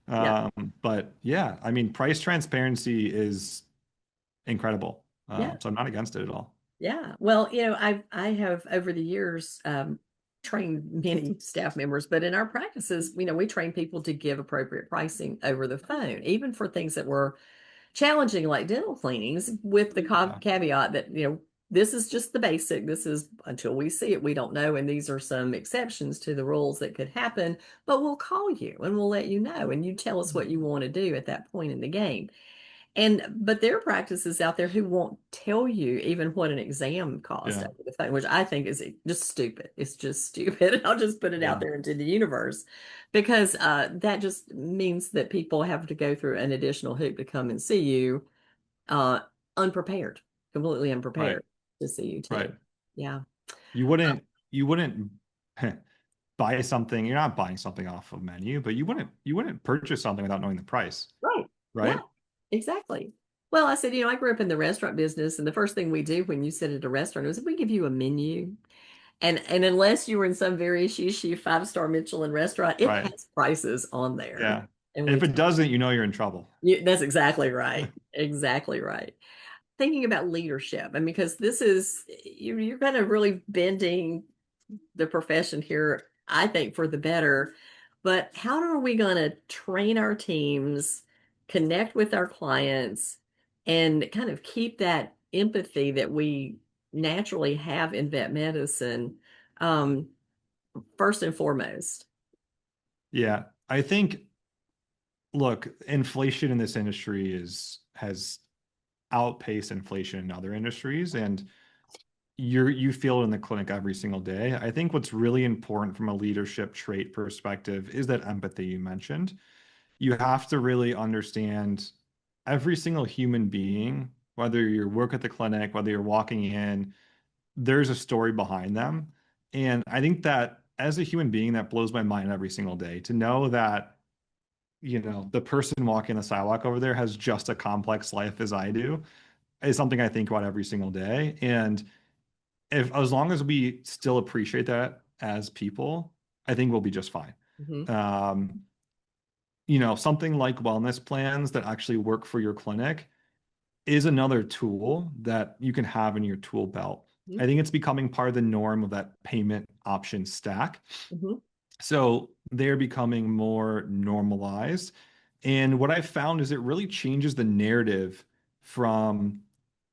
yeah. But yeah, I mean, price transparency is incredible. Yeah. So I'm not against it at all. Yeah. Well, I have over the years trained many staff members, but in our practices, we train people to give appropriate pricing over the phone, even for things that were challenging like dental cleanings, with the Yeah, caveat that, this is just the basic. This is until we see it, we don't know. And these are some exceptions to the rules that could happen, but we'll call you and we'll let you know. And you tell us what you want to do at that point in the game. But there are practices out there who won't tell you even what an exam costs yeah, over the phone, which I think is just stupid. It's just stupid. I'll just put it out yeah, there into the universe because that just means that people have to go through an additional hoop to come and see you uh, unprepared, completely right, unprepared to see you right. too. Yeah. You wouldn't buy something. You're not buying something off of menu, but you wouldn't purchase something without knowing the price, Right. Yeah, right? exactly. Well, I said, I grew up in the restaurant business, and the first thing we do when you sit at a restaurant is we give you a menu. And unless you were in some very shishy five-star Michelin restaurant, it Right. has prices on there. Yeah. And And we if it tell doesn't, you know you're in trouble. that's exactly right. Exactly right. Thinking about leadership, and because this is you're kind of really bending the profession here, I think, for the better. But how are we going to train our teams, connect with our clients, and kind of keep that empathy that we naturally have in vet medicine, um, first and foremost? Yeah. I think, look, inflation in this industry has outpaced inflation in other industries. And you feel it in the clinic every single day. I think what's really important from a leadership trait perspective is that empathy you mentioned. You have to really understand every single human being, whether you work at the clinic, whether you're walking in, there's a story behind them. And I think that as a human being, that blows my mind every single day to know that, the person walking the sidewalk over there has just a complex life as I do is something I think about every single day. And if as long as we still appreciate that as people, I think we'll be just fine. Hmm. Um, something like wellness plans that actually work for your clinic is another tool that you can have in your tool belt. I think it's becoming part of the norm of that payment option stack. Hmm. So they're becoming more normalized. And what I found is it really changes the narrative from,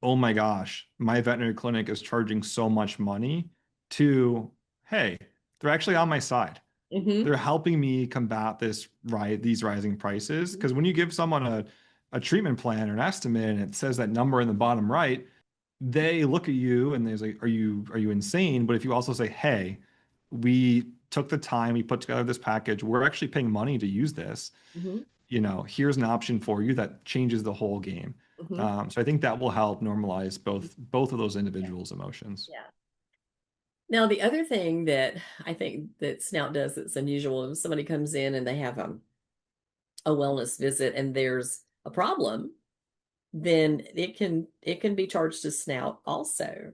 oh my gosh, my veterinary clinic is charging so much money to, hey, they're actually on my side. Hmm. They're helping me combat these rising prices. Because when you give someone a treatment plan or an estimate and it says that number in the bottom right, they look at you and they're like, are you insane? But if you also say, hey, we took the time, we put together this package, we're actually paying money to use this, Hmm. here's an option for you that changes the whole game. Hmm. So I think that will help normalize both of those individuals' emotions. Yeah. Now, the other thing that I think that Snout does that's unusual is somebody comes in and they have a wellness visit and there's a problem, then it can be charged to Snout also.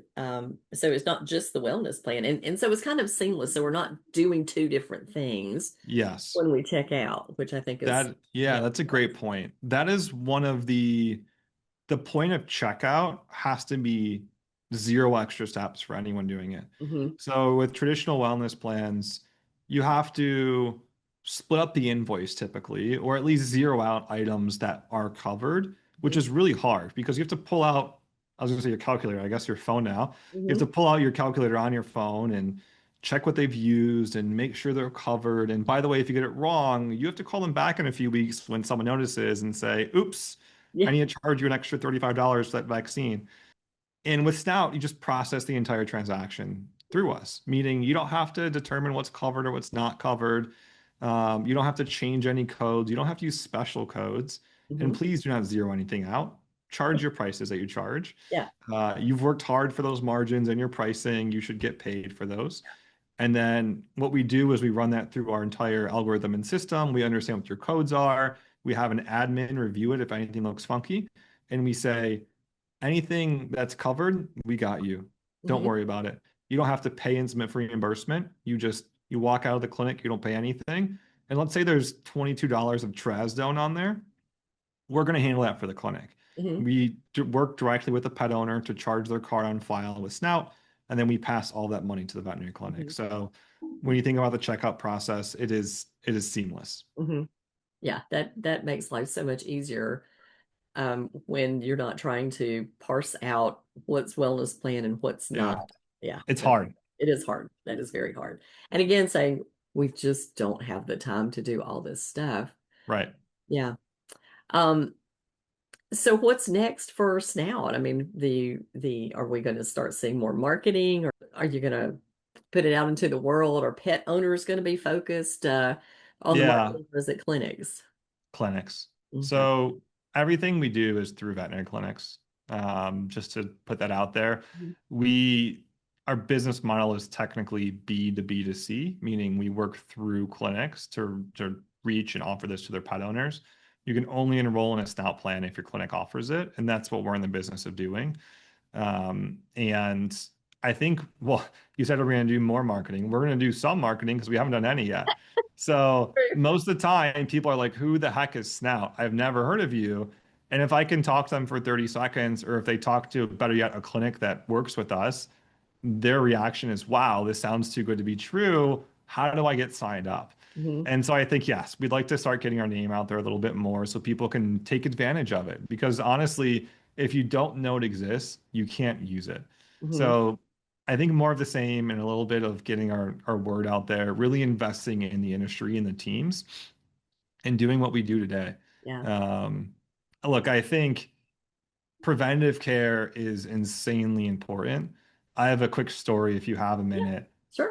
So it's not just the wellness plan, and so it's kind of seamless. So we're not doing two different things Yes. when we check out, which I think is Yeah, yeah. that's a great point. That is one of the point of checkout has to be zero extra steps for anyone doing it. Hmm. So with traditional wellness plans, you have to split up the invoice typically, or at least zero out items that are covered, which is really hard because you have to pull out, I was going to say your calculator, I guess your phone now. You have Hmm. to pull out your calculator on your phone and check what they've used and make sure they're covered. And by the way, if you get it wrong, you have to call them back in a few weeks when someone notices and say, oops, I Yeah. need to charge you an extra $35 for that vaccine. And with Snout, you just process the entire transaction through us, meaning you don't have to determine what's covered or what's not covered. You don't have to change any codes. You don't have to use special codes. And Hmm. please do not zero anything out. Charge your prices that you charge. Yeah. You've worked hard for those margins and your pricing. You should get paid for those. And then what we do is we run that through our entire algorithm and system. We understand what your codes are. We have an admin review it if anything looks funky. And we say, anything that's covered, we got you. Don't Hmm. worry about it. You don't have to pay and submit for reimbursement. You walk out of the clinic, you don't pay anything. And let's say there's $22 of Trazodone on there. We're going to handle that for the clinic. Hmm. Work directly with the pet owner to charge their card on file with Snout, and then we pass all that money to the veterinary clinic. Hmm. So when you think about the checkout process, it is seamless. Hmm. Yeah, that makes life so much easier when you're not trying to parse out what's wellness plan and what's Yeah, not. Yeah, it's hard. it is hard. That is very hard. And again, saying we just don't have the time to do all this stuff. Right. Yeah. Um, so what's next for Snout? I mean, the are we going to start seeing more marketing, or are you going to put it out into the world? Are pet owners going to be focused on the Yeah. marketing, or is it clinics? Clinics. Okay. So everything we do is through veterinary clinics. Just to put that out there, Mhm. we our business model is technically B to B to C, meaning we work through clinics to reach and offer this to their pet owners. You can only enroll in a snout plan if your clinic offers it, and that's what we're in the business of doing. And I think, well, you said we're going to do more marketing. We're going to do some marketing because we haven't done any yet. So most of the time, people are like, who the heck is Snout? I've never heard of you. And if I can talk to them for 30 seconds, or if they talk to, better yet, a clinic that works with us, their reaction is, wow, this sounds too good to be true. How do I get signed up? Hmm. And so I think, yes, we'd like to start getting our name out there a little bit more so people can take advantage of it. Because honestly, if you don't know it exists, you can't use it. Hmm. So I think more of the same and a little bit of getting our word out there, really investing in the industry and the teams and doing what we do today. Yeah. Um, Look, I think preventative care is insanely important. I have a quick story if you have a Yeah, minute. sure.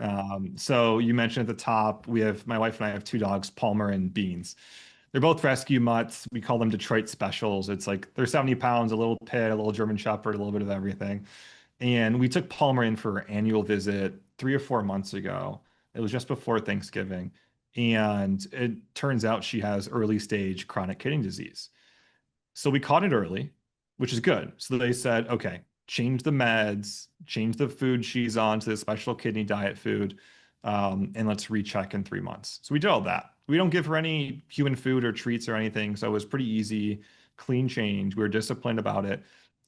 So you mentioned at the top, my wife and I have two dogs, Palmer and Beans. They're both rescue mutts. We call them Detroit Specials. It's like they're 70 pounds, a little pit, a little German Shepherd, a little bit of everything. And we took Palmer in for her annual visit 3 or 4 months ago. It was just before Thanksgiving. And it turns out she has early stage chronic kidney disease. So we caught it early, which is good. So they said, okay, change the meds, change the food she's on to the special kidney diet food, and let's recheck in 3 months. So we did all that. We don't give her any human food or treats or anything. So it was pretty easy, clean change. We were disciplined about it.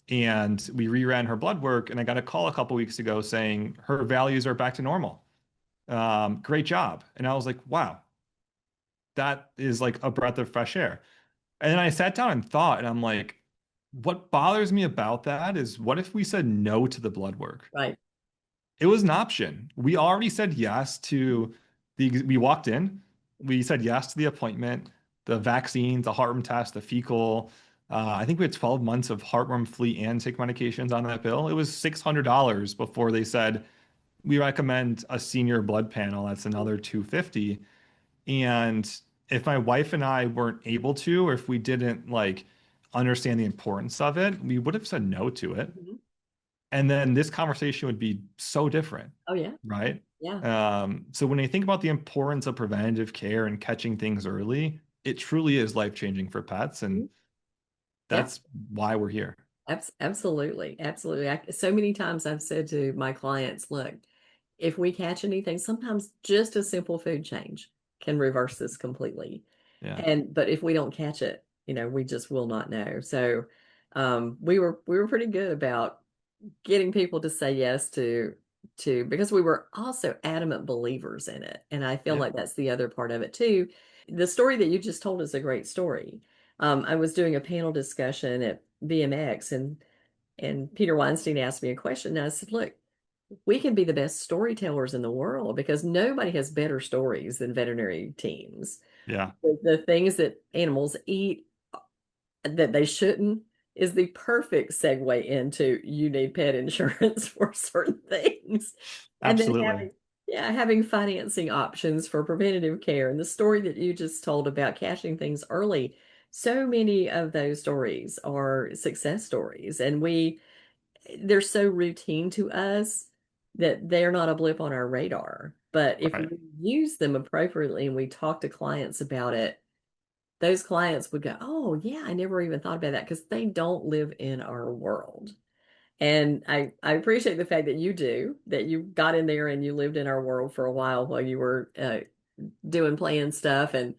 And we reran her blood work. And I got a call a couple weeks ago saying her values are back to normal. Great job. And I was like, wow, that is like a breath of fresh air. And then I sat down and thought, and I'm like, what bothers me about that is what if we said no to the blood work? Right. It was an option. We already said yes to we walked in, we said yes to the appointment, the vaccines, the heartworm test, the fecal. I think we had 12 months of heartworm, flea, and tick medications on that bill. It was $600 before they said, we recommend a senior blood panel. That's another 250. And if my wife and I weren't able to, or if we didn't like understand the importance of it, we would have said no to it. Mhm. And then this conversation would be so different, Oh, yeah. right? Yeah. So when you think about the importance of preventative care and catching things early, it truly is life-changing for pets, and Mhm. Yeah. that's why we're here. Absolutely. Absolutely. So many times I've said to my clients, look, if we catch anything, sometimes just a simple food change can reverse this completely. Yeah. But if we don't catch it, we just will not know. So we were pretty good about getting people to say yes to because we were also adamant believers in it. And I feel Yeah. like that's the other part of it too. The story that you just told is a great story. I was doing a panel discussion at BMX, and Peter Weinstein asked me a question. And I said, look, we can be the best storytellers in the world because nobody has better stories than veterinary teams. Yeah. The things that animals eat that they shouldn't is the perfect segue into you need pet insurance for certain things. And then Absolutely. having financing options for preventative care. And the story that you just told about catching things early, so many of those stories are success stories. And they're so routine to us that they're not a blip on our radar. But if we Right. use them appropriately and we talk to clients about it, those clients would go, oh, yeah, I never even thought about that because they don't live in our world. And I appreciate the fact that you do, that you got in there and you lived in our world for a while you were doing playing stuff and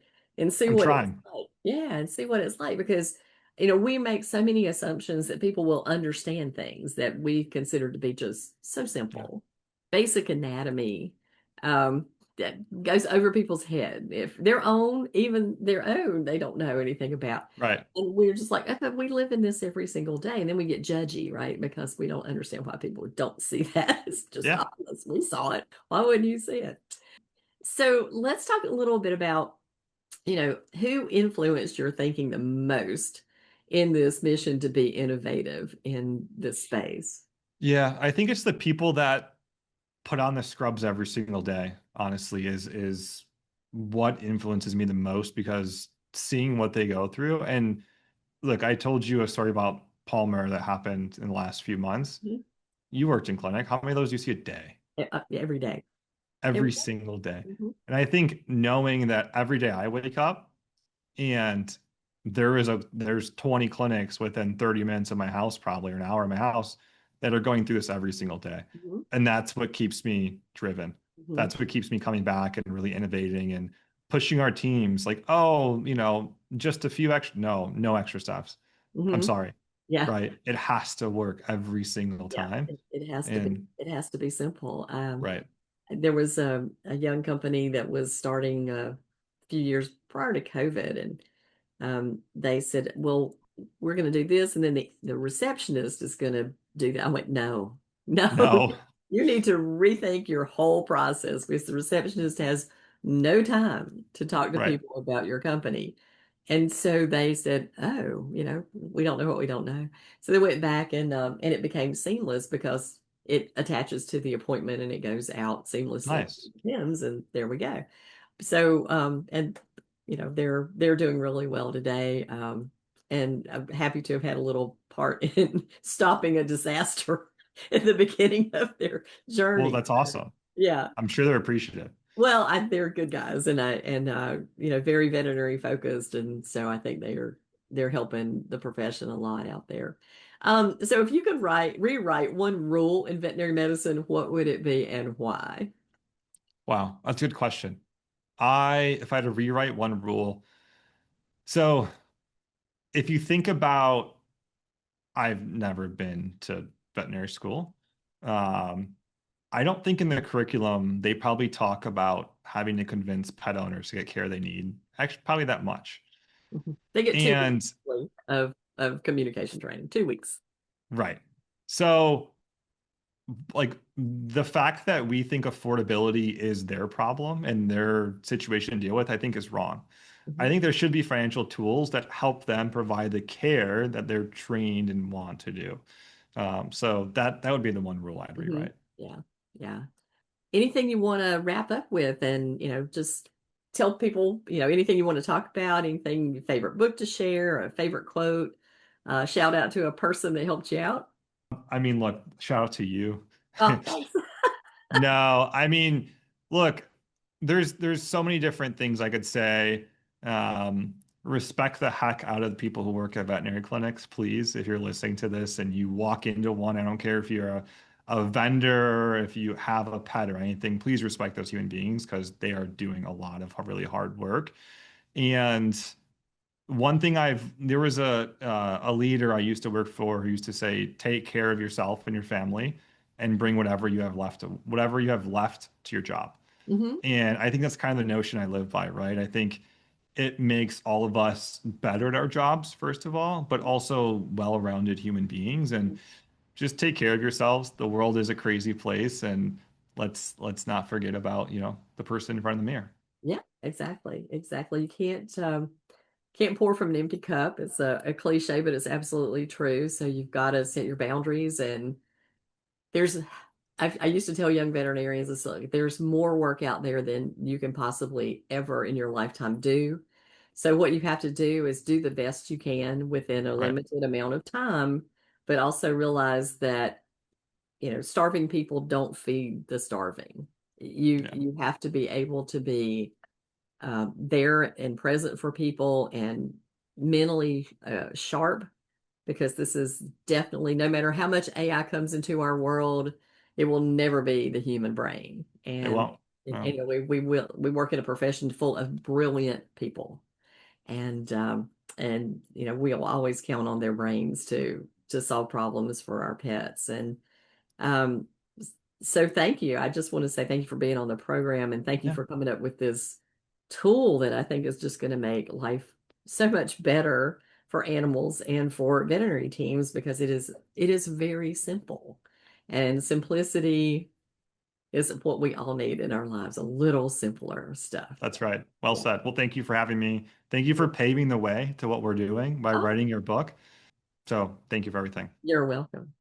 see I'm what it's trying. like. Yeah, and see what it's like because we make so many assumptions that people will understand things that we consider to be just so Yeah. simple. Basic anatomy that goes over people's head. If even their own, they don't know anything about. Right. And we're just like, oh, we live in this every single day. And then we get judgy, right? Because we don't understand why people don't see that. It's just Yeah. obvious. We saw it. Why wouldn't you see it? So let's talk a little bit about, who influenced your thinking the most in this mission to be innovative in this space. Yeah. I think it's the people that put on the scrubs every single day, honestly, is what influences me the most because seeing what they go through. And look, I told you a story about Palmer that happened in the last few months. Mhm. You worked in clinic. How many of those do you see a day? Every day. Every Every day. single day. Mhm. And I think knowing that every day I wake up and there's 20 clinics within 30 minutes of my house, probably, or an hour of my house, that are going through this every single day. Mhm. And that's what keeps me driven. Mhm. That's what keeps me coming back and really innovating and pushing our teams like, oh, just a few extra, no extra steps. I'm Mhm. sorry. Yeah. Right. It has to work every single Yeah. time. It has to be. And It has to be simple. right. There was a young company that was starting a few years prior to COVID, and they said, well, we're going to do this. And then the receptionist is going to do that. I went, no, no, No. you need to rethink your whole process because the receptionist has no time to talk to Right. people about your company. And so they said, oh, we don't know what we don't know. So they went back and it became seamless because it attaches to the appointment and it goes out seamlessly Nice. to Tim's, and there we go. So, and they're doing really well today. And I'm happy to have had a little part in stopping a disaster in the beginning of their Well, journey. that's awesome. Yeah. I'm sure they're appreciative. Well, they're good guys, very veterinary focused, and so I think they're helping the profession a lot out there. So if you could rewrite one rule in veterinary medicine, what would it be and why? Wow, that's a good question. If I had to rewrite one rule, so if you think about, I've never been to veterinary school. Um, I don't think in the curriculum they probably talk about having to convince pet owners to get care they need. Actually, probably that much. Mhm. They get 2 weeks And of communication training, 2 weeks. right. So, like the fact that we think affordability is their problem and their situation to deal with, I think is wrong. I Hmm. think there should be financial tools that help them provide the care that they're trained and want to do. So that would be the one rule I'd Hmm. rewrite. Yeah, yeah. Anything you want to wrap up with, and just tell people, anything you want to talk about, anything your favorite book to share, a favorite quote, shout out to a person that helped you out. I mean, look, shout out to you. Oh, thanks. No, I mean, look, there's so many different things I could say. Respect the heck out of the people who work at veterinary clinics, please. If you're listening to this and you walk into one, I don't care if you're a vendor, if you have a pet or anything, please respect those human beings because they are doing a lot of really hard work. And one thing there was a leader I used to work for who used to say, take care of yourself and your family and bring whatever you have left to your job. Hmm. And I think that's kind of the notion I live by, right? I think it makes all of us better at our jobs, first of all, but also well-rounded human beings. And just take care of yourselves. The world is a crazy place, and let's not forget about, the person in front of the mirror. Yeah, exactly, exactly. You can't pour from an empty cup. It's a cliche, but it's absolutely true. So you've got to set your boundaries. And there's I used to tell young veterinarians, it's like there's more work out there than you can possibly ever in your lifetime do. So what you have to do is do the best you can within a Right. limited amount of time, but also realize that, starving people don't feed the starving. You Yeah. you have to be able to be there and present for people and mentally sharp, because this is definitely, no matter how much AI comes into our world, it will never be the human brain. It And, won't. and No. anyway, we work in a profession full of brilliant people, and we'll always count on their brains to solve problems for our pets. And um, so thank you. I just want to say thank you for being on the program, and thank you Yeah, for coming up with this tool that I think is just going to make life so much better for animals and for veterinary teams, because it is very simple. And simplicity is what we all need in our lives, a little simpler stuff. that's right. Well Yeah. said. Well, thank you for having me. Thank you for paving the way to what we're doing by Oh, writing your book. So thank you for everything. you're welcome.